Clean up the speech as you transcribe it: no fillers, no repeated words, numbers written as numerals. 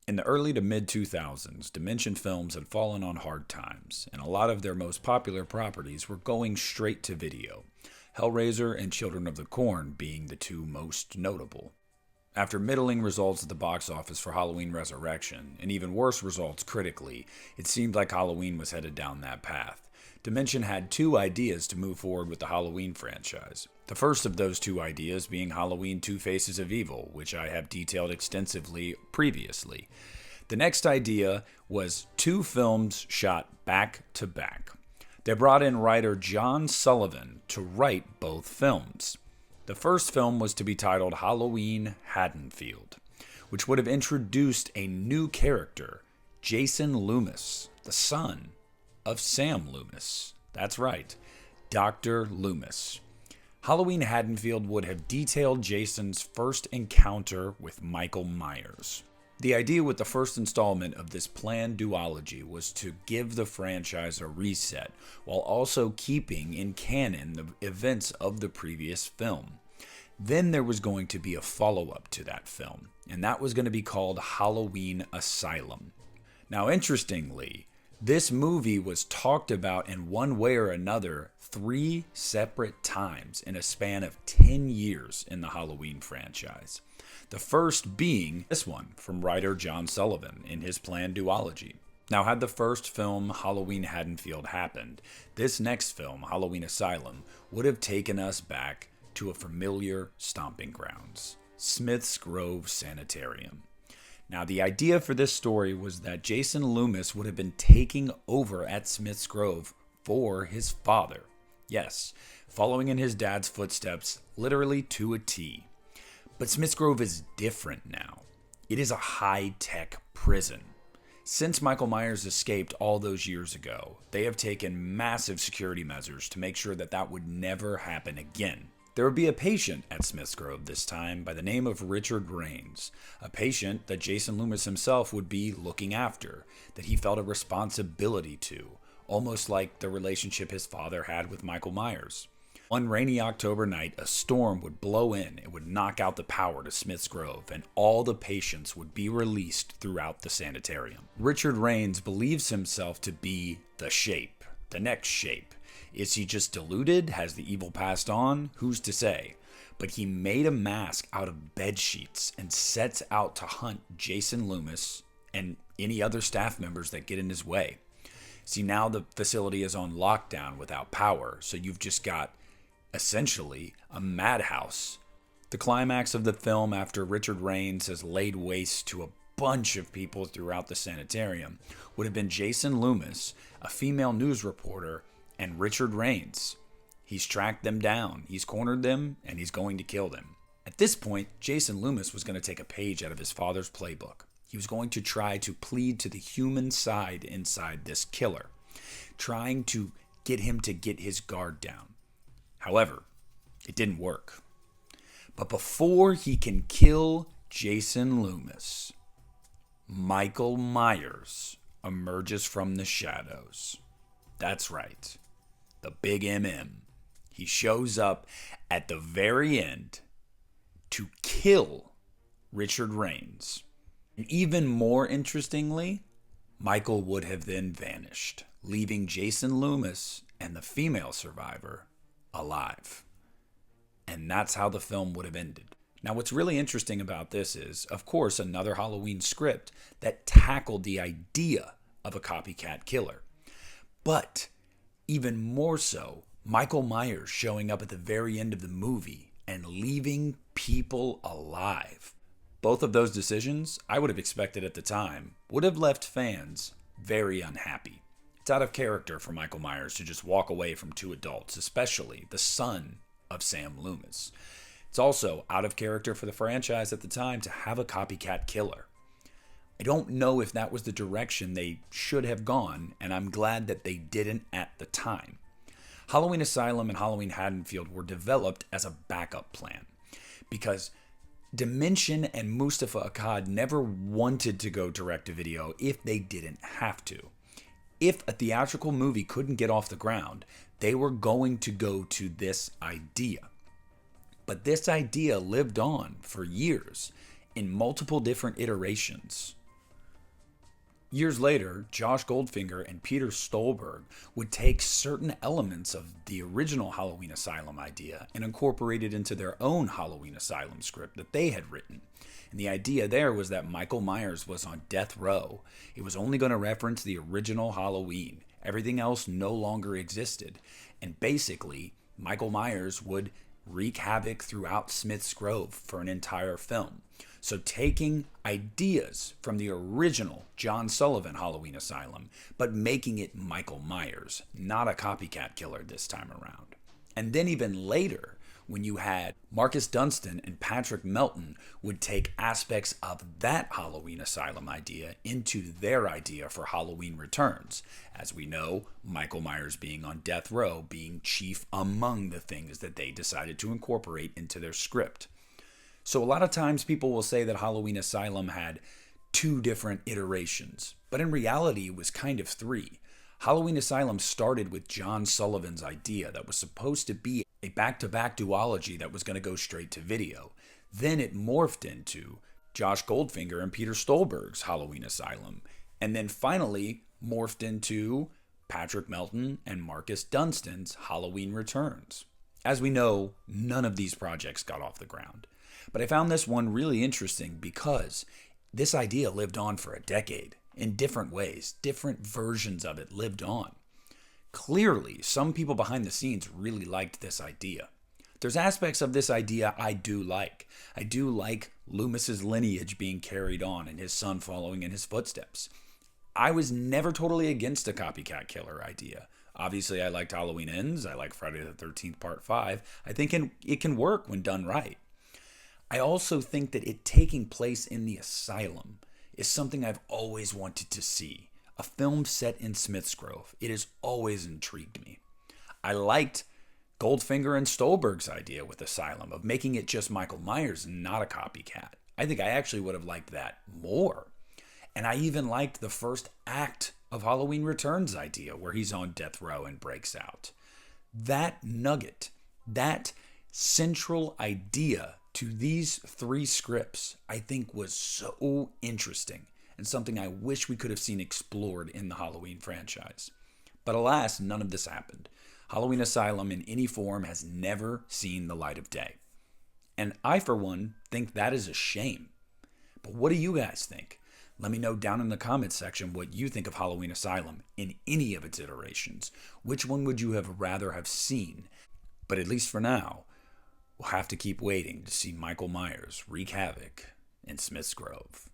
In the early to mid 2000s, Dimension Films had fallen on hard times, and a lot of their most popular properties were going straight to video, Hellraiser and Children of the Corn being the two most notable. After middling results at the box office for Halloween Resurrection, and even worse results critically, it seemed like Halloween was headed down that path. Dimension had two ideas to move forward with the Halloween franchise. The first of those two ideas being Halloween Two Faces of Evil, which I have detailed extensively previously. The next idea was two films shot back to back. They brought in writer John Sullivan to write both films. The first film was to be titled Halloween Haddonfield, which would have introduced a new character, Jason Loomis, the son of Sam Loomis. That's right, Dr. Loomis. Halloween Haddonfield would have detailed Jason's first encounter with Michael Myers. The idea with the first installment of this planned duology was to give the franchise a reset, while also keeping in canon the events of the previous film. Then there was going to be a follow-up to that film, and that was going to be called Halloween Asylum. Now, interestingly, this movie was talked about in one way or another 3 separate times in a span of 10 years in the Halloween franchise. The first being this one from writer John Sullivan in his planned duology. Now, had the first film, Halloween Haddonfield, happened, this next film, Halloween Asylum, would have taken us back to a familiar stomping grounds, Smith's Grove Sanitarium. Now, the idea for this story was that Jason Loomis would have been taking over at Smith's Grove for his father. Yes, following in his dad's footsteps, literally to a T. But Smith's Grove is different now. It is a high-tech prison. Since Michael Myers escaped all those years ago, they have taken massive security measures to make sure that that would never happen again. There would be a patient at Smith's Grove this time by the name of Richard Raines, a patient that Jason Loomis himself would be looking after, that he felt a responsibility to, almost like the relationship his father had with Michael Myers. One rainy October night, a storm would blow in and would knock out the power to Smith's Grove, and all the patients would be released throughout the sanitarium. Richard Raines believes himself to be the Shape, the next Shape. Is he just deluded? Has the evil passed on? Who's to say? But he made a mask out of bed sheets and sets out to hunt Jason Loomis and any other staff members that get in his way. See, now the facility is on lockdown without power, so you've just got essentially a madhouse. The climax of the film, after Richard Raines has laid waste to a bunch of people throughout the sanitarium, would have been Jason Loomis, a female news reporter, and Richard Raines. He's tracked them down, he's cornered them, and he's going to kill them. At this point, Jason Loomis was going to take a page out of his father's playbook. He was going to try to plead to the human side inside this killer, trying to get him to get his guard down. However, it didn't work. But before he can kill Jason Loomis, Michael Myers emerges from the shadows. That's right. The big MM. He shows up at the very end to kill Richard Raines. And even more interestingly, Michael would have then vanished, leaving Jason Loomis and the female survivor alive. And that's how the film would have ended. Now, what's really interesting about this is, of course, another Halloween script that tackled the idea of a copycat killer. But even more so, Michael Myers showing up at the very end of the movie and leaving people alive. Both of those decisions, I would have expected at the time, would have left fans very unhappy. It's out of character for Michael Myers to just walk away from two adults, especially the son of Sam Loomis. It's also out of character for the franchise at the time to have a copycat killer. I don't know if that was the direction they should have gone, and I'm glad that they didn't at the time. Halloween Asylum and Halloween Haddonfield were developed as a backup plan because Dimension and Mustafa Akkad never wanted to go direct-to-video if they didn't have to. If a theatrical movie couldn't get off the ground, they were going to go to this idea. But this idea lived on for years in multiple different iterations. Years later, Josh Goldfinger and Peter Stolberg would take certain elements of the original Halloween Asylum idea and incorporate it into their own Halloween Asylum script that they had written. And the idea there was that Michael Myers was on death row. It was only going to reference the original Halloween. Everything else no longer existed. And basically, Michael Myers would wreak havoc throughout Smith's Grove for an entire film. So taking ideas from the original John Sullivan Halloween Asylum, but making it Michael Myers, not a copycat killer this time around. And then even later, when you had Marcus Dunstan and Patrick Melton would take aspects of that Halloween Asylum idea into their idea for Halloween Returns. As we know, Michael Myers being on death row being chief among the things that they decided to incorporate into their script. So a lot of times people will say that Halloween Asylum had 2 different iterations, but in reality it was kind of 3. Halloween Asylum started with John Sullivan's idea that was supposed to be a back-to-back duology that was going to go straight to video. Then it morphed into Josh Goldfinger and Peter Stolberg's Halloween Asylum, and then finally morphed into Patrick Melton and Marcus Dunstan's Halloween Returns. As we know, none of these projects got off the ground. But I found this one really interesting because this idea lived on for a decade in different ways. Different versions of it lived on. Clearly, some people behind the scenes really liked this idea. There's aspects of this idea I do like. I do like Loomis's lineage being carried on and his son following in his footsteps. I was never totally against a copycat killer idea. Obviously, I liked Halloween Ends. I like Friday the 13th Part 5. I think it can work when done right. I also think that it taking place in the asylum is something I've always wanted to see. A film set in Smith's Grove. It has always intrigued me. I liked Goldfinger and Stolberg's idea with Asylum of making it just Michael Myers and not a copycat. I think I actually would have liked that more. And I even liked the first act of Halloween Returns idea where he's on death row and breaks out. That nugget, that central idea to these 3 scripts, I think was so interesting and something I wish we could have seen explored in the Halloween franchise. But alas, none of this happened. Halloween Asylum in any form has never seen the light of day. And I, for one, think that is a shame. But what do you guys think? Let me know down in the comments section what you think of Halloween Asylum in any of its iterations. Which one would you have rather have seen? But at least for now, we'll have to keep waiting to see Michael Myers wreak havoc in Smith's Grove.